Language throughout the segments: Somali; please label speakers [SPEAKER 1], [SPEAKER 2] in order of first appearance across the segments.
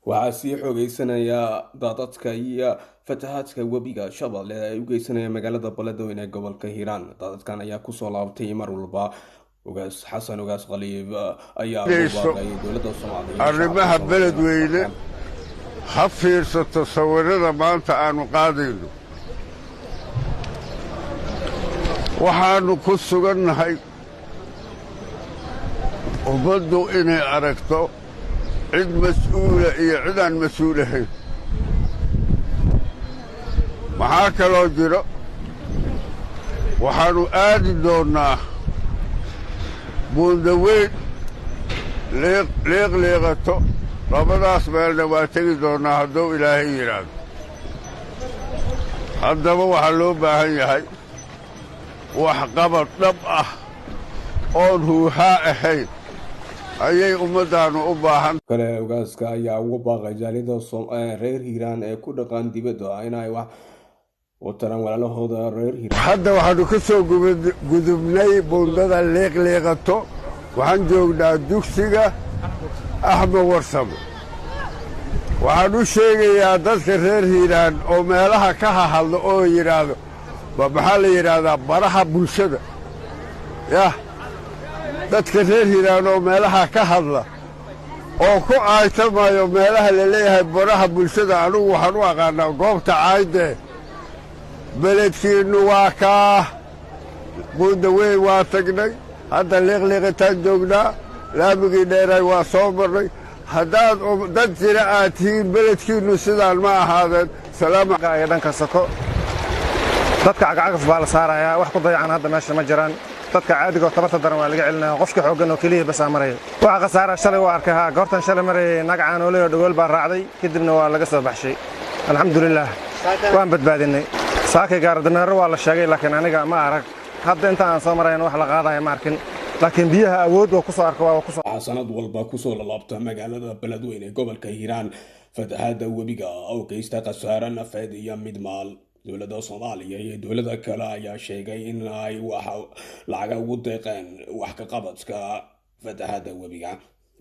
[SPEAKER 1] waxaa sii xoogeysanaya daadadka iyo fatahaadka webiga Shabeelle ay u geysanayaan magaalada Beledweyne ee gobolka Hiiraan. Daadadkan ayaa kusoo laabtay mar walba. Ugaas Xasan Ugaas Khaliif ayaa ugu baaqay dowladda Soomaaliya
[SPEAKER 2] arrimaha Beledweyne ha fiirsato sawirada maanta aanu qaadayno. waxaanu ku sugannahay ummaddu inay aragto cid mas'uula iyo cid aan mas'uul ahayn. maxaa kaloo jiro waxaannu aadi doonnaa buundaweyn liiqliiqato labadaas meelna waa tegi doonnaa hadduu ilaahay yidhaahdo. haddaba waxaa loo baahan yahay wax qabad dhab ah oon huuhaa ahayn ayay ummaddaannu u baahan.
[SPEAKER 1] kale ugaaska ayaa ugu baaqay jaalida reer Hiiraan ee ku dhaqan dibadda inay wax u taran walaalahooda reer Hiiraan.
[SPEAKER 2] hadda waxaannu ka soo gudubnay buundada liiqliiqato waxaan joognaa dugsiga Axmed Warsamo. waxaan u sheegayaa dadka reer Hiiraan oo meelaha ka hadlo oo yidhaahdo maxaa la yidhaahdaa baraha bulshada yah dadka reer Hiiraan oo meelaha ka hadla oo ku caaytamayo meelaha la leeyahay baraha bulshada. anugu waxaan u aqaanaa goobta caayde beledkiinnu waa kaa buundaweyn waa tagnay hadda liiqliiqitaan joognaa laamigii dheeray waa soo marnay. haddaad dad jira aad tihiin beledkiinnu sidaan ma ahaadeen.
[SPEAKER 3] salaamaya dhanka soko dadka cagacagaf baa la saarayaa wax ku dayacan hadda meesha ma jiraan. dadka caadiga oo tabarta daran waa laga celinaya qofka xooggan oo keliya bas maraya. waxa khasaara shalay waa arkay goortan shalay marayay nagacaan oo leeyahay dhagool baa raacday kadibna waa laga soo baxshay. alxamdulillaah waan badbaadinay. saakay gaar dameero waa la sheegay laakiin aniga ma arag. hadda inta aan soo marayna wax la qaadayo ma arkin laakiin biyaha awood oo ku soo arko waa ku soo
[SPEAKER 1] sanad walba ku soo laabta magaalada Beledweyne ee gobolka Hiiraan fatahaada webiga oo geysta khasaare nafeed iyo mid maal. dowladda Soomaaliya iyo dowladda kale ayaa sheegay in ay lacag ugu deeqeen wax ka qabadka fatahaada webiga.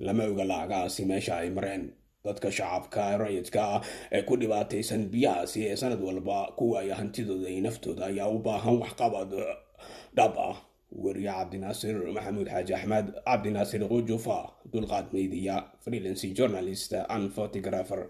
[SPEAKER 1] lama oga lacagaasi meesha ay mareen. dadka shacabka rayidka ee ku dhibaataysan biyahaasi ee sanad walba ku waaya hantidooda iyo naftooda ayaa u baahan wax qabad dhab ah. wariye Cabdinaasir Maxamuud Xaaji Axmed Cabdinaasir Qujufa dulqaad meediya freelance journalist and photographer.